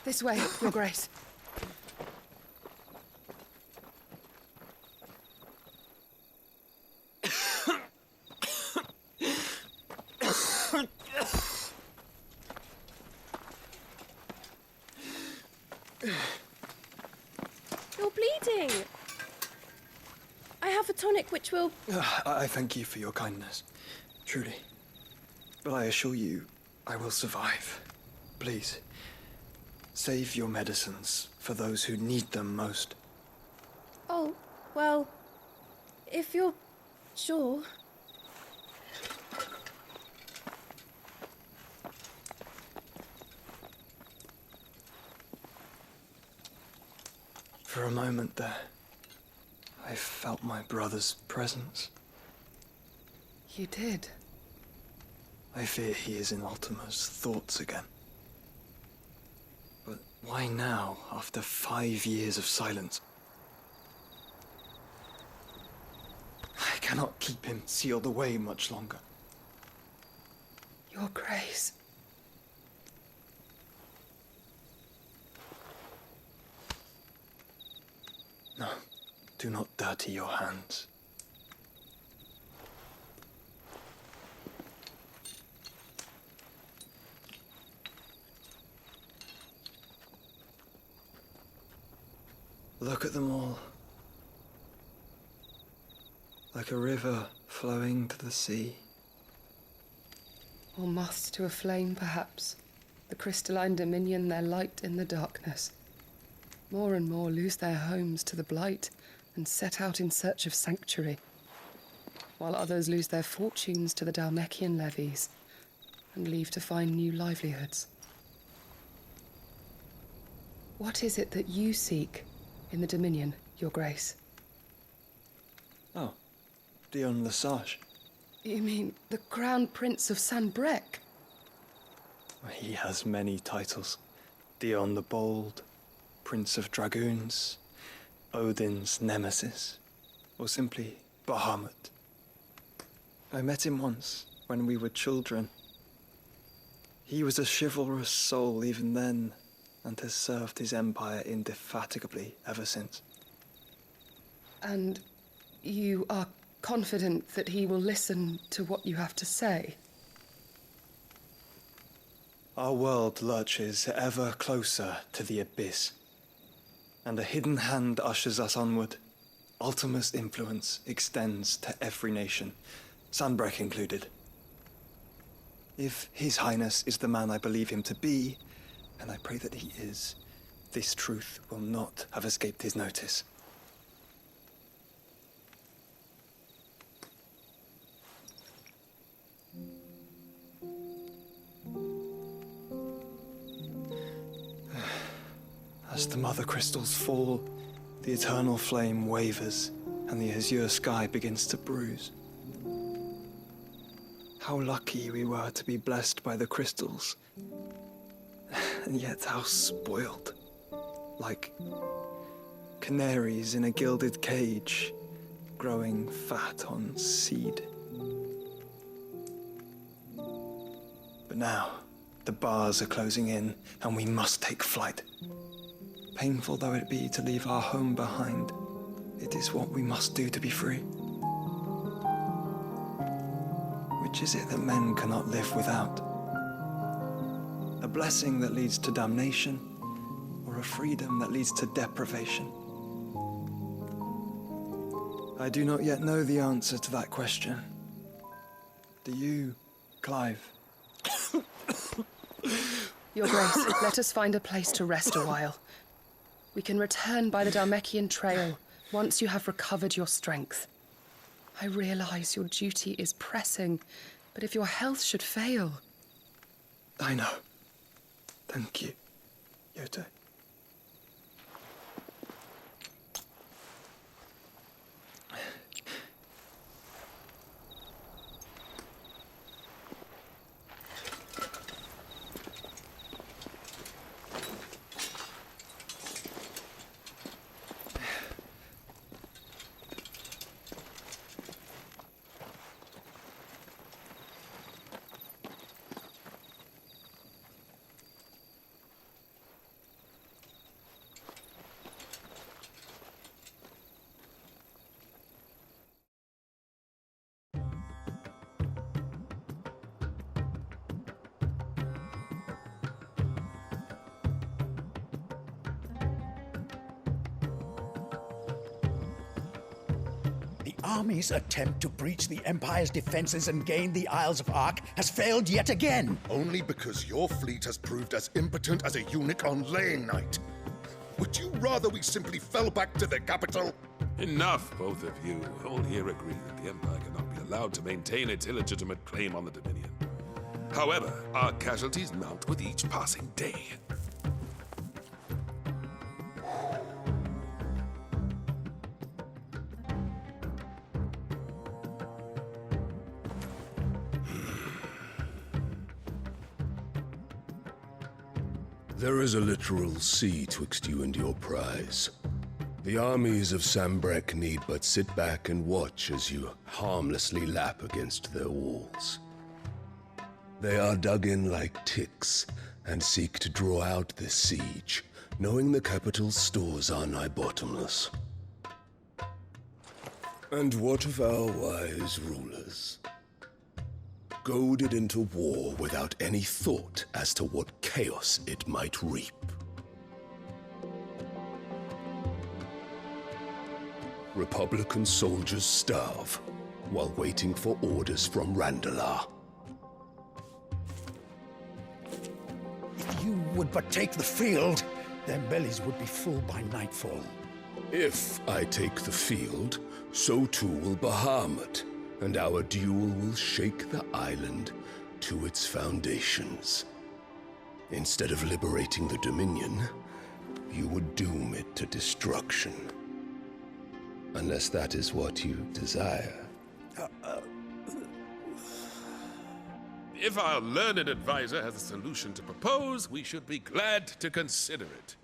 This way, Your Grace. You're bleeding. I have a tonic which will... I thank you for your kindness, truly. But I assure you, I will survive. Please, save your medicines for those who need them most. Oh, well, if you're sure. For a moment there, I felt my brother's presence. You did? I fear he is in Ultima's thoughts again. But why now, after 5 years of silence? I cannot keep him sealed away much longer. Your Grace. No, do not dirty your hands. Look at them all. Like a river flowing to the sea. Or moths to a flame, perhaps. The crystalline dominion their light in the darkness. More and more lose their homes to the blight and set out in search of sanctuary, while others lose their fortunes to the Dhalmekian levies and leave to find new livelihoods. What is it that you seek in the Dominion, Your Grace? Oh, Dion Lesage. You mean the Crown Prince of Sanbrec? He has many titles. Dion the Bold, Prince of Dragoons, Odin's Nemesis, or simply Bahamut. I met him once, when we were children. He was a chivalrous soul even then, and has served his empire indefatigably ever since. And you are confident that he will listen to what you have to say? Our world lurches ever closer to the abyss, and a hidden hand ushers us onward. Ultima's influence extends to every nation, Sanbrec included. If His Highness is the man I believe him to be, and I pray that he is, this truth will not have escaped his notice. As the mother crystals fall, the eternal flame wavers, and the azure sky begins to bruise. How lucky we were to be blessed by the crystals, and yet how spoiled. Like canaries in a gilded cage, growing fat on seed. But now, the bars are closing in, and we must take flight. Painful though it be to leave our home behind, it is what we must do to be free. Which is it that men cannot live without? A blessing that leads to damnation, or a freedom that leads to deprivation? I do not yet know the answer to that question. Do you, Clive? Your Grace, let us find a place to rest a while. We can return by the Dhalmekian trail once you have recovered your strength. I realize your duty is pressing, but if your health should fail... I know. Thank you, Otto. army's attempt to breach the Empire's defenses and gain the Isles of Ark has failed yet again. Only because your fleet has proved as impotent as a eunuch on laying night. Would you rather we simply fell back to the capital? Enough, both of you. All here agree that the Empire cannot be allowed to maintain its illegitimate claim on the Dominion. However, our casualties mount with each passing day. There is a literal sea twixt you and your prize. The armies of Sambrek need but sit back and watch as you harmlessly lap against their walls. They are dug in like ticks and seek to draw out this siege, knowing the capital's stores are nigh bottomless. And what of our wise rulers? Goaded into war without any thought as to what chaos it might reap. Republican soldiers starve while waiting for orders from Randalar. If you would but take the field, their bellies would be full by nightfall. If I take the field, so too will Bahamut, and our duel will shake the island to its foundations. Instead of liberating the Dominion, you would doom it to destruction. Unless that is what you desire. If our learned advisor has a solution to propose, we should be glad to consider it.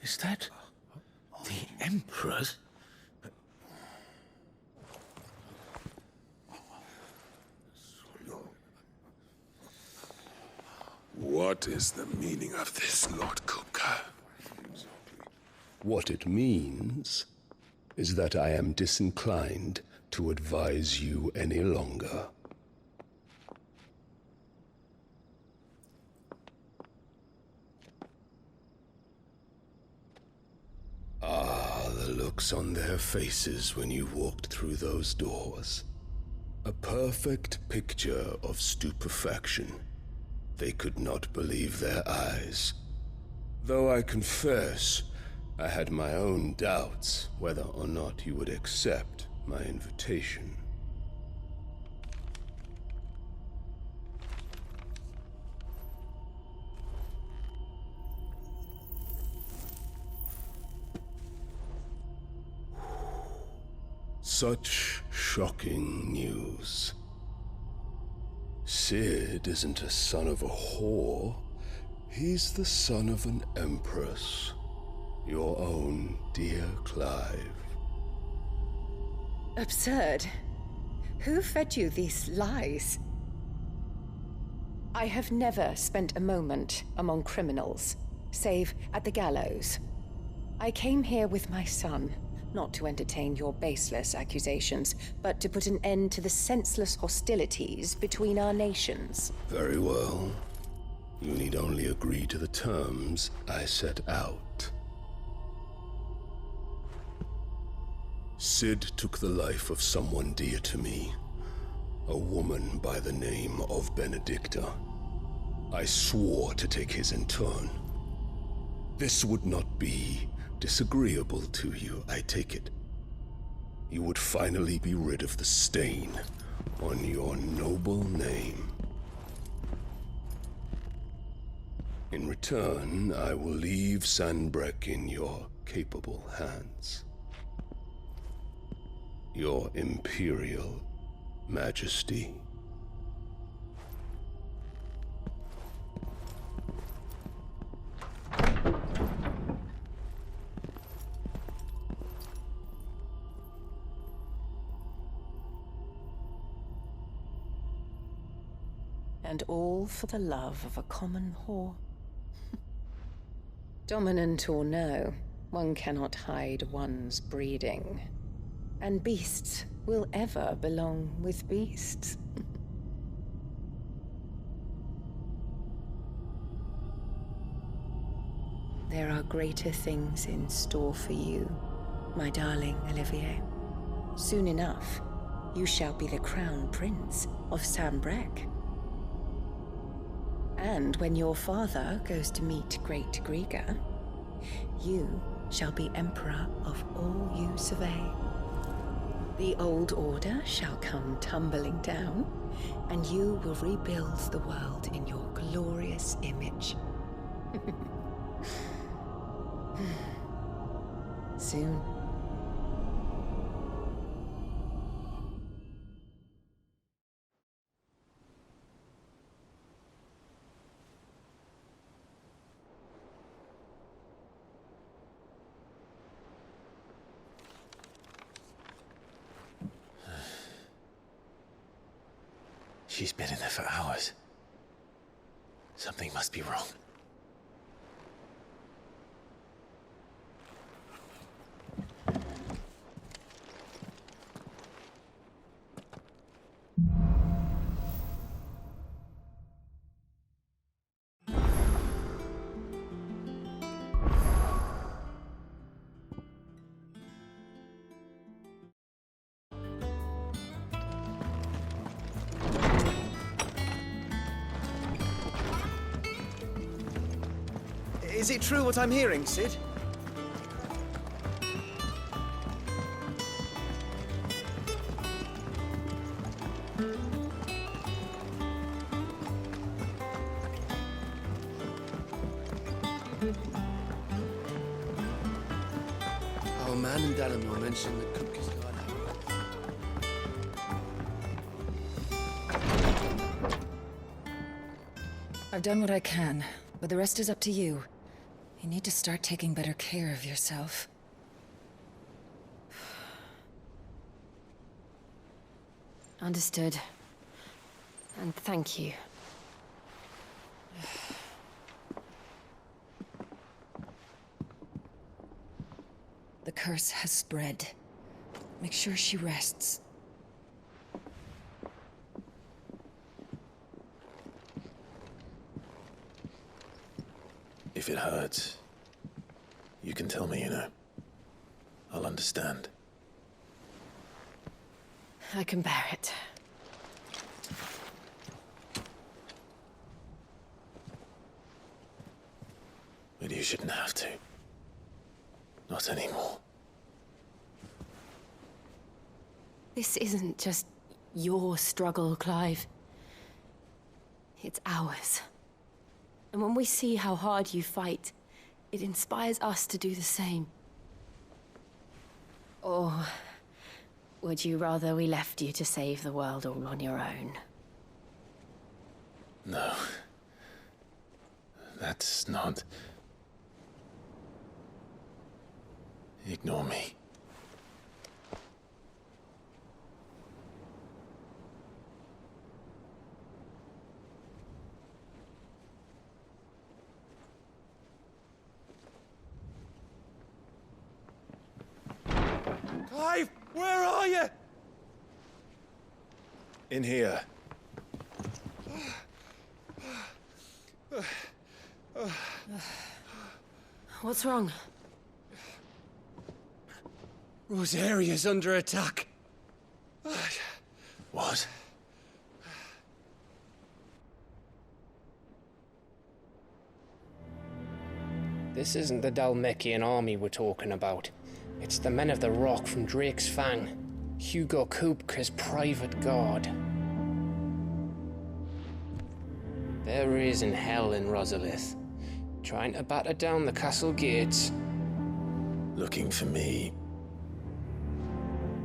Is that the Emperor's? What is the meaning of this, Lord Kupka? What it means is that I am disinclined to advise you any longer. The looks on their faces when you walked through those doors. A perfect picture of stupefaction. They could not believe their eyes. Though I confess, I had my own doubts whether or not you would accept my invitation. Such shocking news. Sid isn't a son of a whore. He's the son of an empress. Your own dear Clive. Absurd. Who fed you these lies? I have never spent a moment among criminals, save at the gallows. I came here with my son, not to entertain your baseless accusations, but to put an end to the senseless hostilities between our nations. Very well. You need only agree to the terms I set out. Sid took the life of someone dear to me, a woman by the name of Benedicta. I swore to take his in turn. This would not be disagreeable to you, I take it. You would finally be rid of the stain on your noble name. In return, I will leave Sanbreque in your capable hands. Your Imperial Majesty. And all for the love of a common whore. Dominant or no, one cannot hide one's breeding. And beasts will ever belong with beasts. There are greater things in store for you, my darling Olivier. Soon enough, you shall be the crown prince of Sambrec. And when your father goes to meet Great Griga, you shall be emperor of all you survey. The old order shall come tumbling down, and you will rebuild the world in your glorious image. Soon. She's been in there for hours. Something must be wrong. Is it true what I'm hearing, Sid? Our man in Dalamore mentioned that Cook has gone out. I've done what I can, but the rest is up to you. You need to start taking better care of yourself. Understood. And thank you. The curse has spread. Make sure she rests. If it hurts, you can tell me, you know. I'll understand. I can bear it. But you shouldn't have to. Not anymore. This isn't just your struggle, Clive. It's ours. And when we see how hard you fight, it inspires us to do the same. Or would you rather we left you to save the world all on your own? No. That's not... Ignore me. Clive, where are you? In here. What's wrong? Rosaria's under attack. What? This isn't the Dalmekian army we're talking about. It's the men of the Rock from Drake's Fang. Hugo Kupka's private guard. There is in hell in Rosalith, trying to batter down the castle gates. Looking for me.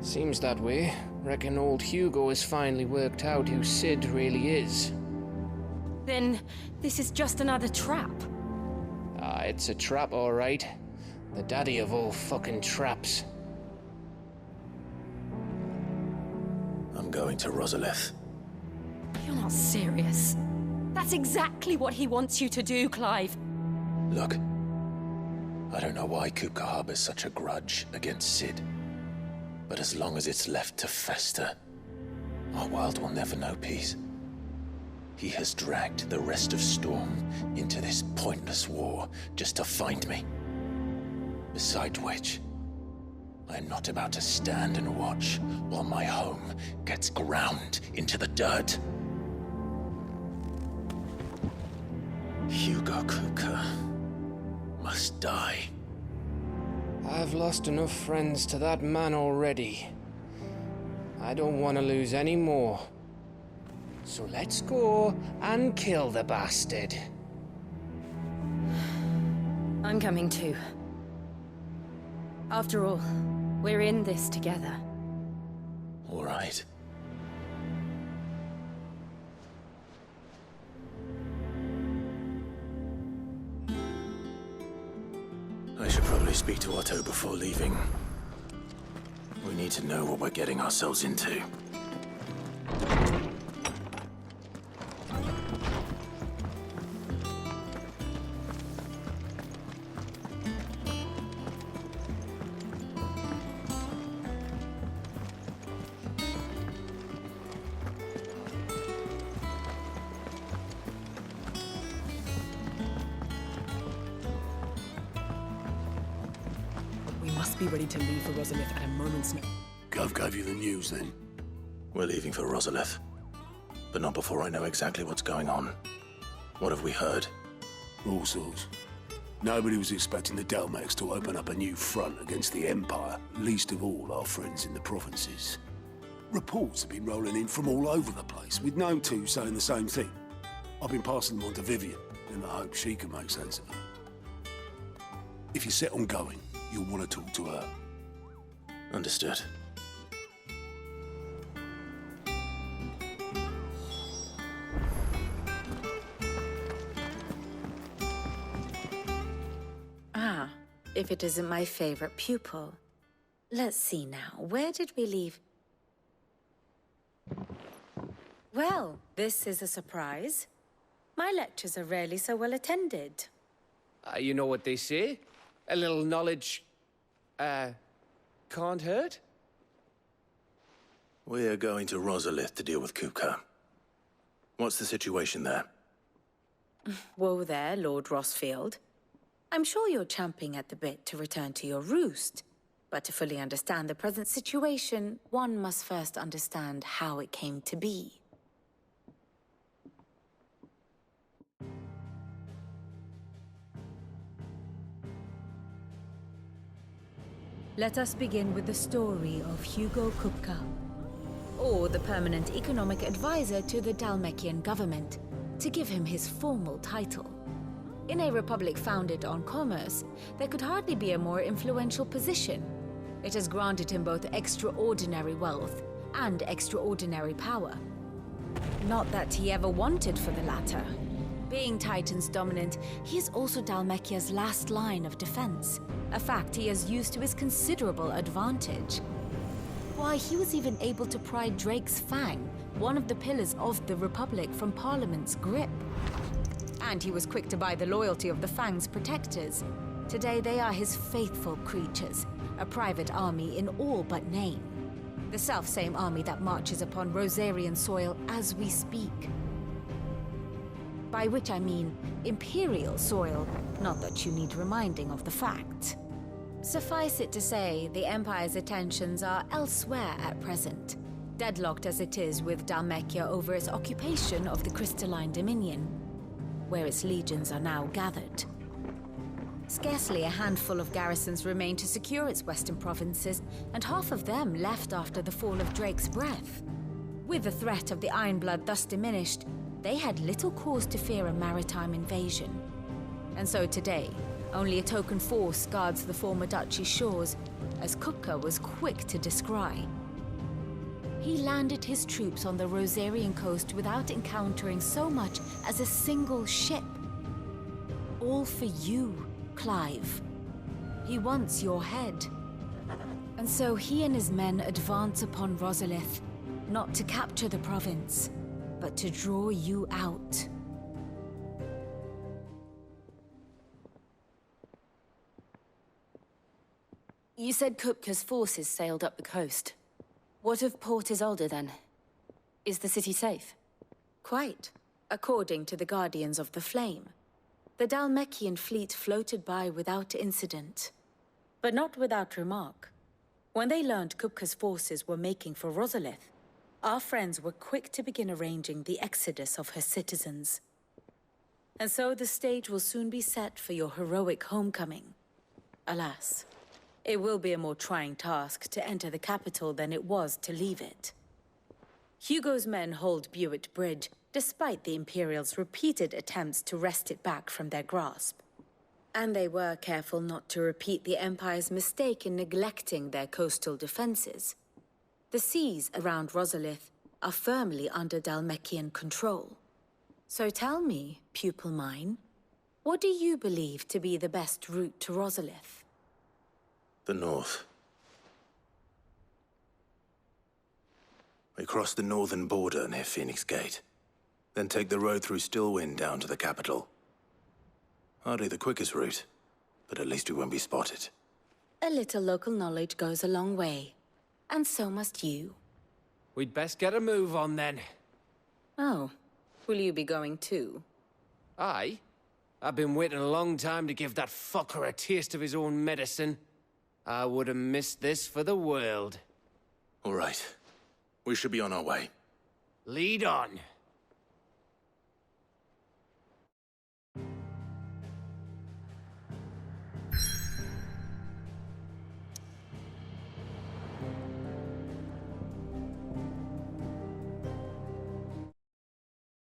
Seems that way. Reckon old Hugo has finally worked out who Sid really is. Then this is just another trap. Ah, it's a trap, all right. The daddy of all fucking traps. I'm going to Rosalith. You're not serious. That's exactly what he wants you to do, Clive. Look, I don't know why Kupka harbors such a grudge against Sid. But as long as it's left to fester, our world will never know peace. He has dragged the rest of Storm into this pointless war just to find me. Besides which, I am not about to stand and watch while my home gets ground into the dirt. Hugo Kupka must die. I've lost enough friends to that man already. I don't want to lose any more. So let's go and kill the bastard. I'm coming too. After all, we're in this together. All right. I should probably speak to Otto before leaving. We need to know what we're getting ourselves into. Be ready to leave for Rosalith at a moment's notice. Gov gave you the news then? We're leaving for Rosalith, but not before I know exactly what's going on. What have we heard? All sorts. Nobody was expecting the Dalmex to open up a new front against the Empire, least of all our friends in the provinces. Reports have been rolling in from all over the place, with no two saying the same thing. I've been passing them on to Vivian, in the hope she can make sense of it. If you're set on going, you'll want to talk to her. Understood. Ah, if it isn't my favorite pupil. Let's see now, where did we leave? Well, this is a surprise. My lectures are rarely so well attended. You know what they say? A little knowledge, can't hurt? We're going to Rosalith to deal with Kupka. What's the situation there? Whoa there, Lord Rossfield. I'm sure you're champing at the bit to return to your roost. But to fully understand the present situation, one must first understand how it came to be. Let us begin with the story of Hugo Kupka, or the permanent economic advisor to the Dalmekian government, to give him his formal title. In a republic founded on commerce, there could hardly be a more influential position. It has granted him both extraordinary wealth and extraordinary power. Not that he ever wanted for the latter. Being Titan's dominant, he is also Dalmekia's last line of defense, a fact he has used to his considerable advantage. Why, he was even able to pry Drake's Fang, one of the pillars of the Republic, from Parliament's grip. And he was quick to buy the loyalty of the Fang's protectors. Today they are his faithful creatures, a private army in all but name. The self-same army that marches upon Rosarian soil as we speak. By which I mean Imperial soil, not that you need reminding of the fact. Suffice it to say, the Empire's attentions are elsewhere at present, deadlocked as it is with Dalmekia over its occupation of the Crystalline Dominion, where its legions are now gathered. Scarcely a handful of garrisons remain to secure its western provinces, and half of them left after the fall of Drake's Breath. With the threat of the Ironblood thus diminished, they had little cause to fear a maritime invasion. And so today, only a token force guards the former duchy's shores, as Kupka was quick to descry. He landed his troops on the Rosarian coast without encountering so much as a single ship. All for you, Clive. He wants your head. And so he and his men advance upon Rosalith, not to capture the province, but to draw you out. But, Lord, I... You said Kupka's forces sailed up the coast. What of Port Isolde, then? Is the city safe? Quite, according to the Guardians of the Flame. The Dhalmekian fleet floated by without incident. But not without remark. When they learned Kupka's forces were making for Rosalith, our friends were quick to begin arranging the exodus of her citizens. And so the stage will soon be set for your heroic homecoming. Alas, it will be a more trying task to enter the capital than it was to leave it. Hugo's men hold Buet Bridge, despite the Imperials' repeated attempts to wrest it back from their grasp. And they were careful not to repeat the Empire's mistake in neglecting their coastal defenses. The seas around Rosalith are firmly under Dhalmekian control. So tell me, pupil mine, what do you believe to be the best route to Rosalith? The north. We cross the northern border near Phoenix Gate. Then take the road through Stillwind down to the capital. Hardly the quickest route, but at least we won't be spotted. A little local knowledge goes a long way. And so must you. We'd best get a move on then. Oh, will you be going too? Aye. I've been waiting a long time to give that fucker a taste of his own medicine. I would have missed this for the world. All right. We should be on our way. Lead on.